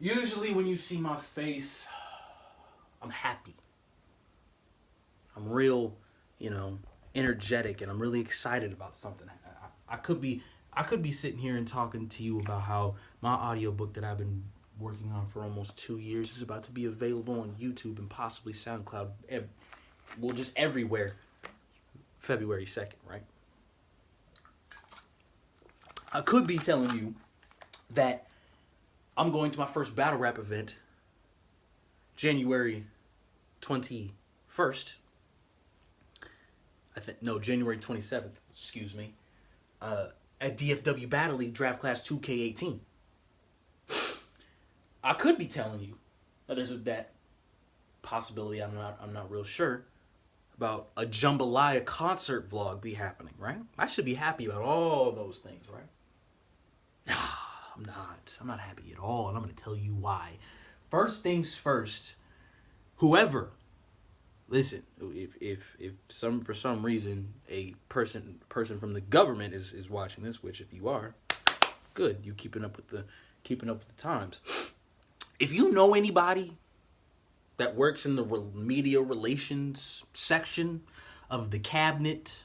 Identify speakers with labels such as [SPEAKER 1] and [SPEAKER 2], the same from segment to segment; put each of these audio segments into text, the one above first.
[SPEAKER 1] Usually when you see my face, I'm happy. I'm real, energetic, and I'm really excited about something. I could be sitting here and talking to you about how my audiobook that I've been working on for almost 2 years is about to be available on YouTube and possibly SoundCloud, just everywhere, February 2nd, right? I could be telling you that I'm going to my first battle rap event January 21st. January 27th, excuse me, at DFW Battle League Draft Class 2K18. I could be telling you that there's that possibility, I'm not real sure, about a jambalaya concert vlog be happening, right? I should be happy about all those things, right? Nah, I'm not happy at all, and I'm going to tell you why. First things first, whoever, listen, if for some reason a person from the government is watching this, which if you are, good, you keeping up with the times. If you know anybody that works in the media relations section of the cabinet,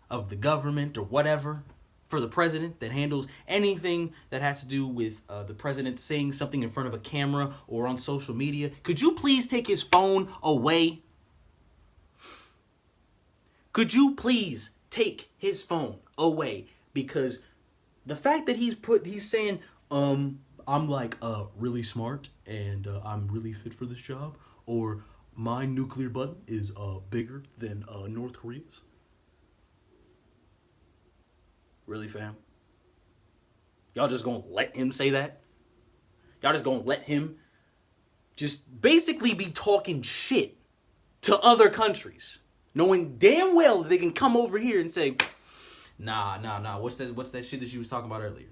[SPEAKER 1] of the government, or whatever, for the president, that handles anything that has to do with the president saying something in front of a camera or on social media, could you please take his phone away? Could you please take his phone away? Because the fact that he's saying, I'm like really smart and I'm really fit for this job, or my nuclear button is bigger than North Korea's. Really, fam? Y'all just gonna let him say that? Y'all just gonna let him just basically be talking shit to other countries, knowing damn well that they can come over here and say, nah, what's that shit that you was talking about earlier?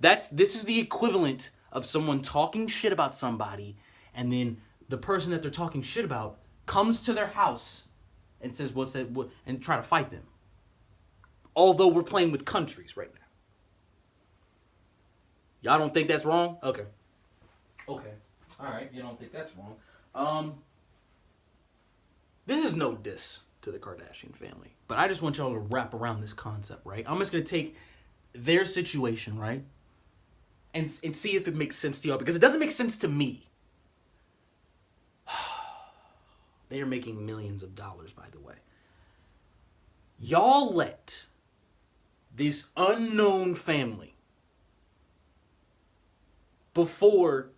[SPEAKER 1] This is the equivalent of someone talking shit about somebody, and then the person that they're talking shit about comes to their house and says, and try to fight them. Although we're playing with countries right now. Y'all don't think that's wrong? Okay. All right, you don't think that's wrong. This is no diss to the Kardashian family, but I just want y'all to wrap around this concept, right? I'm just going to take their situation, right? And see if it makes sense to y'all, because it doesn't make sense to me. They are making millions of dollars, by the way. Y'all let this unknown family, before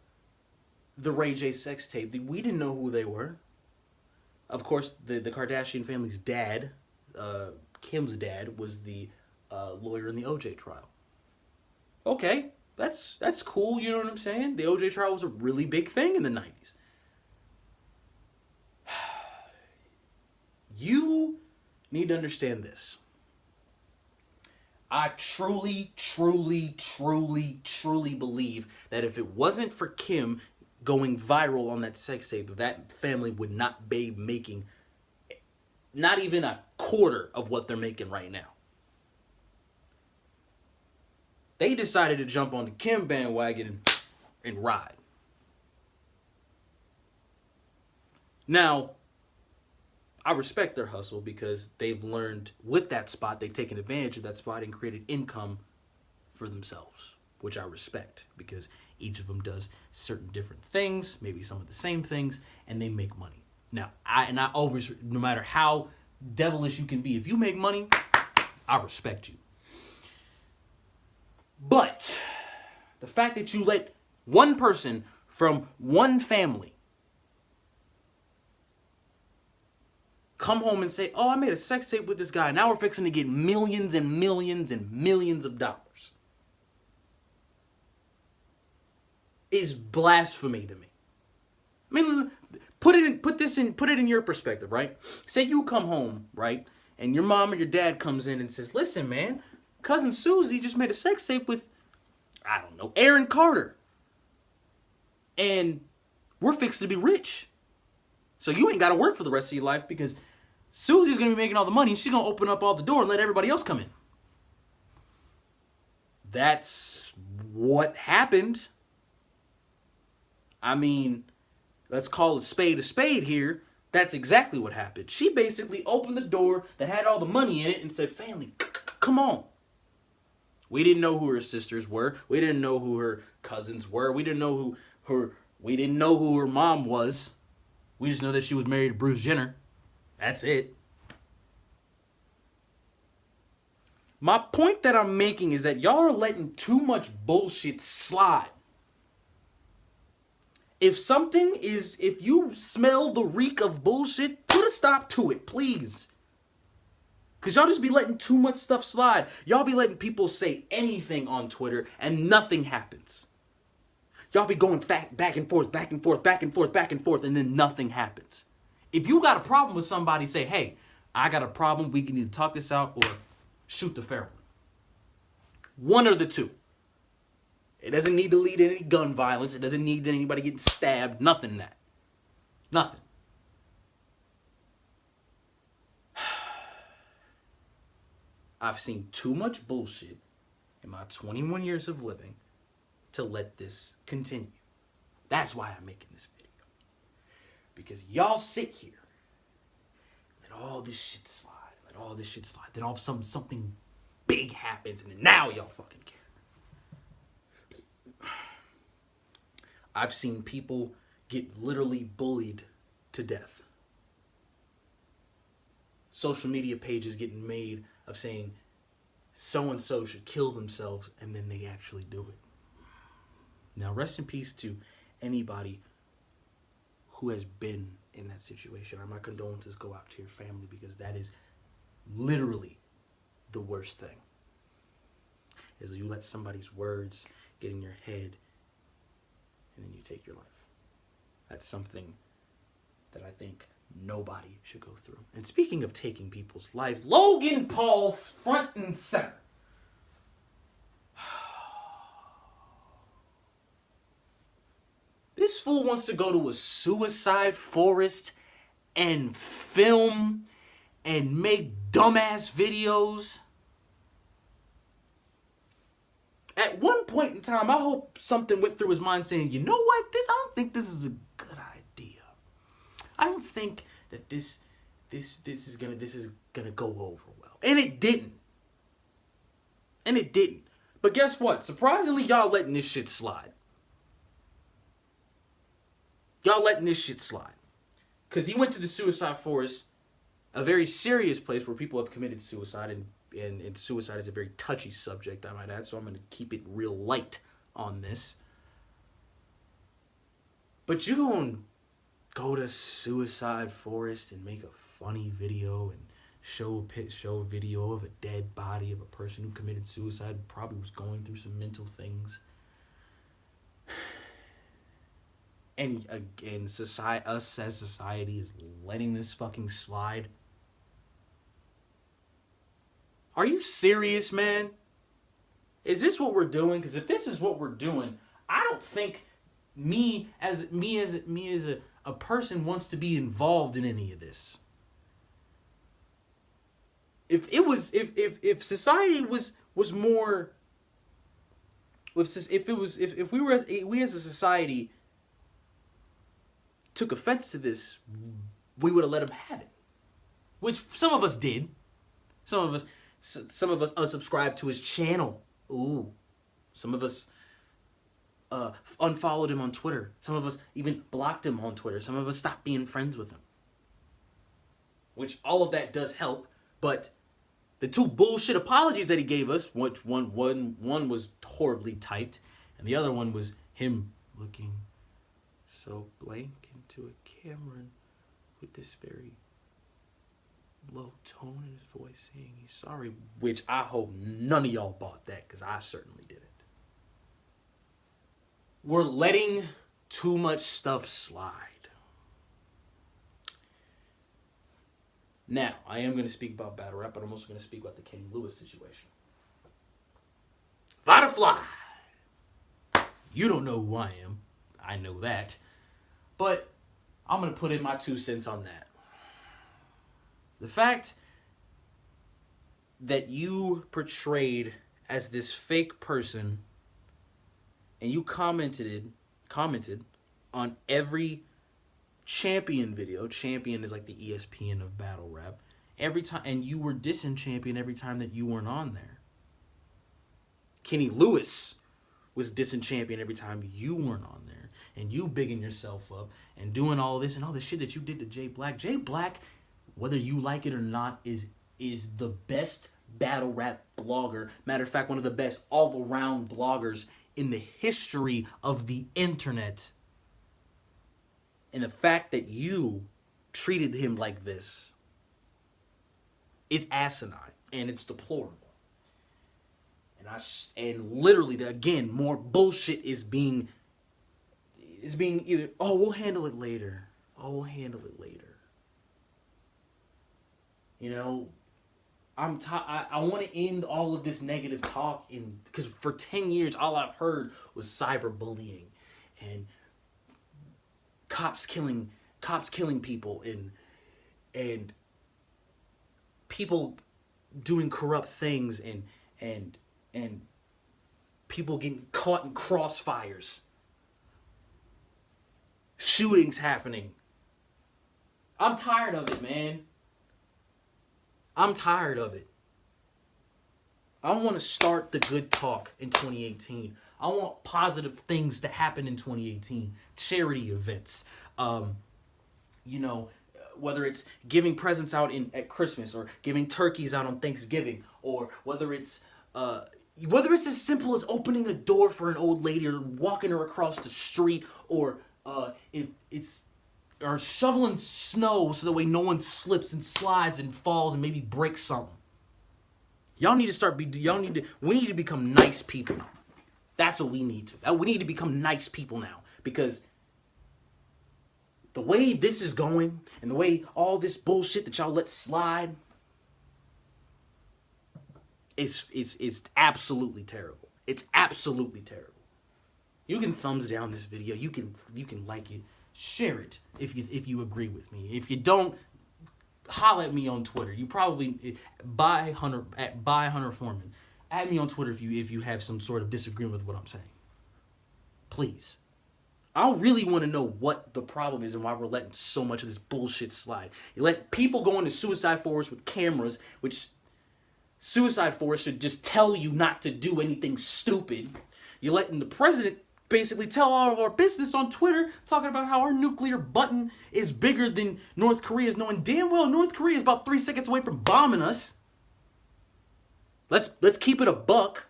[SPEAKER 1] the Ray J sex tape, we didn't know who they were. Of course, the Kardashian family's dad, Kim's dad, was the lawyer in the OJ trial. Okay, that's cool, you know what I'm saying? The OJ trial was a really big thing in the 90s. You need to understand this. I truly believe that if it wasn't for Kim going viral on that sex tape, that family would not be making not even a quarter of what they're making right now. They decided to jump on the Kim bandwagon and ride. Now, I respect their hustle because they've learned with that spot, they've taken advantage of that spot and created income for themselves, which I respect because each of them does certain different things, maybe some of the same things, and they make money. Now, I always, no matter how devilish you can be, if you make money, I respect you. But the fact that you let one person from one family come home and say, oh, I made a sex tape with this guy. Now we're fixing to get millions and millions and millions of dollars, is blasphemy to me. I mean, put it in your perspective, right? Say you come home, right? And your mom or your dad comes in and says, listen, man, cousin Susie just made a sex tape with, I don't know, Aaron Carter. And we're fixing to be rich. So you ain't got to work for the rest of your life because Susie's going to be making all the money. She's going to open up all the door and let everybody else come in. That's what happened. I mean, let's call a spade here. That's exactly what happened. She basically opened the door that had all the money in it and said, family, come on. We didn't know who her sisters were. We didn't know who her cousins were. We didn't know who her mom was. We just know that she was married to Bruce Jenner. That's it. My point that I'm making is that y'all are letting too much bullshit slide. If you smell the reek of bullshit, put a stop to it, please. Because y'all just be letting too much stuff slide. Y'all be letting people say anything on Twitter and nothing happens. Y'all be going back and forth, and then nothing happens. If you got a problem with somebody, say, hey, I got a problem. We can either talk this out or shoot the fair one. One or the two. It doesn't need to lead to any gun violence. It doesn't need anybody getting stabbed. Nothing that. Nothing. I've seen too much bullshit in my 21 years of living to let this continue. That's why I'm making this video. Because y'all sit here, let all this shit slide, then all of a sudden something big happens, and then now y'all fucking care. I've seen people get literally bullied to death. Social media pages getting made of saying so-and-so should kill themselves, and then they actually do it. Now, rest in peace to anybody who has been in that situation. My condolences go out to your family, because that is literally the worst thing. Is you let somebody's words get in your head and then you take your life. That's something that I think nobody should go through. And speaking of taking people's life, Logan Paul front and center. This fool wants to go to a suicide forest and film and make dumbass videos. At one point in time, I hope something went through his mind saying, you know what, I don't think this is a good idea. I don't think that this is gonna go over well. And it didn't. But guess what? Surprisingly, y'all letting this shit slide. Because he went to the suicide forest, a very serious place where people have committed suicide, and suicide is a very touchy subject, I might add, so I'm going to keep it real light on this. But you gonna go to suicide forest and make a funny video and show a video of a dead body of a person who committed suicide, probably was going through some mental things. And society, us as society, is letting this fucking slide. Are you serious, man? Is this what we're doing? Because if this is what we're doing, I don't think me as a person wants to be involved in any of this. If society was more, if we as a society took offense to this, we would have let him have it. Which some of us did. Some of us unsubscribed to his channel. Ooh. Some of us unfollowed him on Twitter. Some of us even blocked him on Twitter. Some of us stopped being friends with him. Which all of that does help, but the two bullshit apologies that he gave us, which one was horribly typed, and the other one was him looking so blank into a camera with this very low tone in his voice saying he's sorry, which I hope none of y'all bought that, because I certainly didn't. We're letting too much stuff slide. Now, I am going to speak about battle rap, but I'm also going to speak about the Kenny Lewis situation. Butterfly! You don't know who I am. I know that. But I'm going to put in my 2 cents on that. The fact that you portrayed as this fake person and you commented on every Champion video. Champion is like the ESPN of battle rap. Every time, and you were dissing Champion every time that you weren't on there. Kenny Lewis was dissing Champion every time you weren't on there, and you bigging yourself up and doing all this and all the shit that you did to Jay Black. Jay Black, whether you like it or not, is the best battle rap blogger. Matter of fact, one of the best all-around bloggers in the history of the internet. And the fact that you treated him like this is asinine, and it's deplorable. And literally, again, more bullshit is being either, oh, we'll handle it later. Oh, we'll handle it later. You know, I want to end all of this negative talk because for 10 years, all I've heard was cyberbullying and cops killing people and people doing corrupt things and people getting caught in crossfires, shootings happening. I'm tired of it, man. I'm tired of it. I want to start the good talk in 2018. I want positive things to happen in 2018. Charity events. You know, whether it's giving presents out at Christmas or giving turkeys out on Thanksgiving, or whether it's as simple as opening a door for an old lady or walking her across the street, or or shoveling snow so that way no one slips and slides and falls and maybe breaks something. We need to become nice people. That's what we need to. We need to become nice people now, because the way this is going and the way all this bullshit that y'all let slide is absolutely terrible. It's absolutely terrible. You can thumbs down this video. You can like it, share it if you agree with me. If you don't, holla at me on Twitter. You probably buy Hunter Foreman. Add me on Twitter if you have some sort of disagreement with what I'm saying. Please. I really want to know what the problem is and why we're letting so much of this bullshit slide. You let people go into suicide forests with cameras, which suicide forests should just tell you not to do anything stupid. You're letting the president basically tell all of our business on Twitter, talking about how our nuclear button is bigger than North Korea's, knowing damn well North Korea is about 3 seconds away from bombing us. Let's keep it a buck.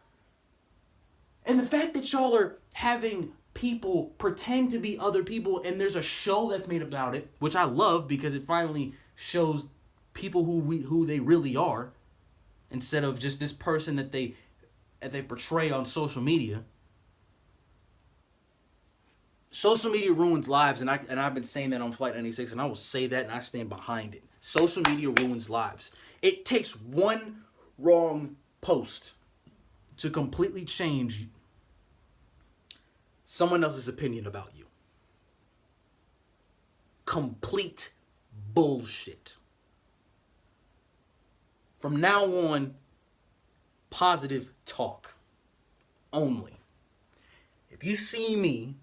[SPEAKER 1] And the fact that y'all are having people pretend to be other people, and there's a show that's made about it, which I love because it finally shows people who they really are, instead of just this person that they portray on social media. Social media ruins lives, and I've been saying that on Flight 96, and I will say that, and I stand behind it. Social media ruins lives. It takes one wrong post to completely change someone else's opinion about you. Complete bullshit. From now on, positive talk only. If you see me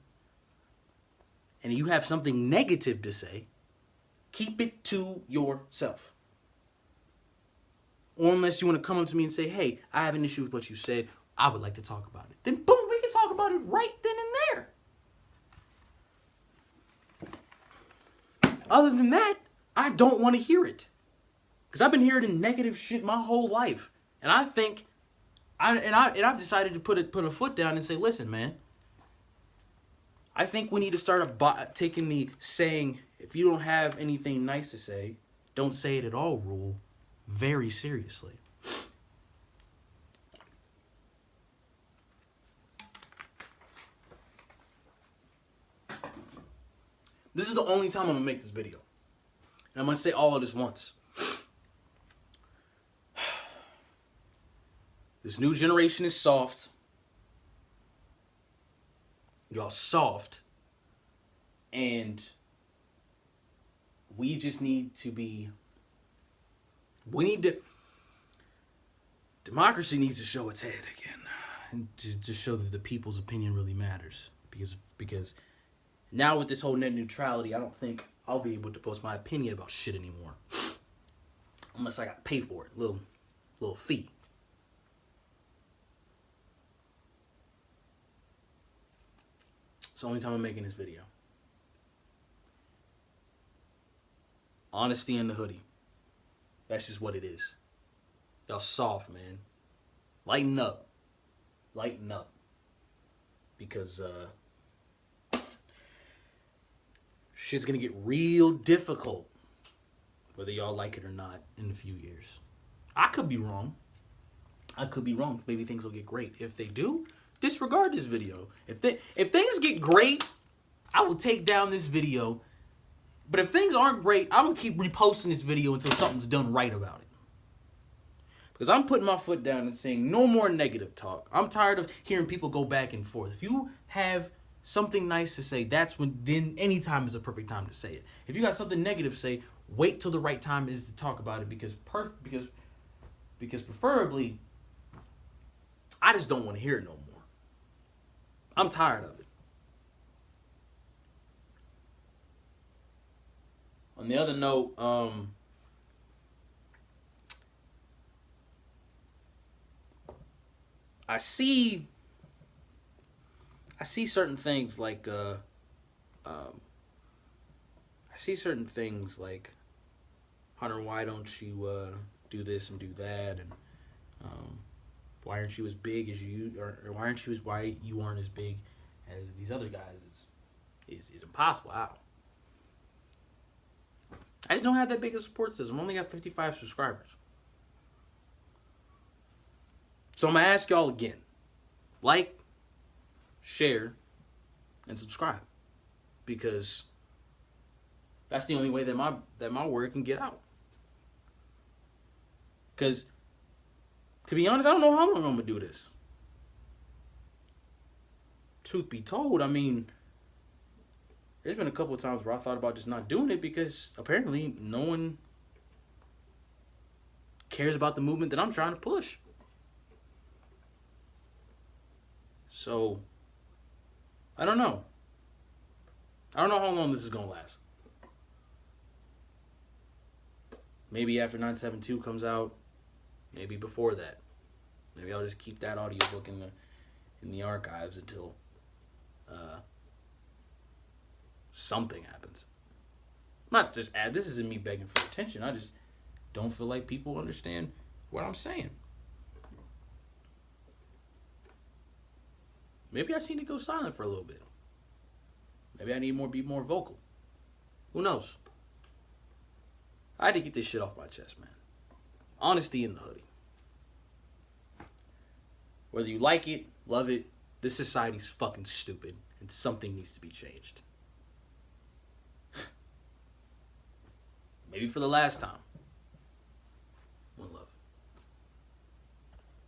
[SPEAKER 1] and you have something negative to say, keep it to yourself. Or unless you want to come up to me and say, hey, I have an issue with what you said, I would like to talk about it. Then boom, we can talk about it right then and there. Other than that, I don't want to hear it. Because I've been hearing negative shit my whole life. And I think, I've decided to put a foot down and say, listen, man, I think we need to start taking the saying, if you don't have anything nice to say, don't say it at all rule very seriously. This is the only time I'm going to make this video. And I'm going to say all of this once. This new generation is soft. Y'all soft. And we just need to be... Democracy needs to show its head again. And to show that the people's opinion really matters. Because Now with this whole net neutrality, I don't think I'll be able to post my opinion about shit anymore. Unless I got to pay for it. Little fee. It's the only time I'm making this video. Honesty in the hoodie. That's just what it is. Y'all soft, man. Lighten up. Lighten up. Because shit's gonna get real difficult, whether y'all like it or not, in a few years. I could be wrong. Maybe things will get great. If they do, disregard this video. If things get great, I will take down this video. But if things aren't great, I'm gonna keep reposting this video until something's done right about it. Because I'm putting my foot down and saying no more negative talk. I'm tired of hearing people go back and forth. If you have something nice to say, then any time is a perfect time to say it. If you got something negative to say, wait till the right time is to talk about it, because preferably, I just don't want to hear it no more. I'm tired of it. On the other note, I see certain things like Hunter, why don't you do this and do that, and why aren't you as big as you, or why you aren't as big as these other guys? Is impossible. How? I just don't have that big of a support system. I only got 55 subscribers. So I'm going to ask y'all again. Like, share, and subscribe. Because that's the only way that my word can get out. Because, to be honest, I don't know how long I'm going to do this. Truth be told, I mean, there's been a couple of times where I thought about just not doing it because apparently no one cares about the movement that I'm trying to push. So, I don't know. I don't know how long this is going to last. Maybe after 972 comes out, maybe before that. Maybe I'll just keep that audiobook in the archives until something happens. Not just this isn't me begging for attention. I just don't feel like people understand what I'm saying. Maybe I just need to go silent for a little bit. Maybe I need to be more vocal. Who knows? I had to get this shit off my chest, man. Honesty in the hoodie. Whether you like it, love it, this society's fucking stupid and something needs to be changed. Maybe for the last time.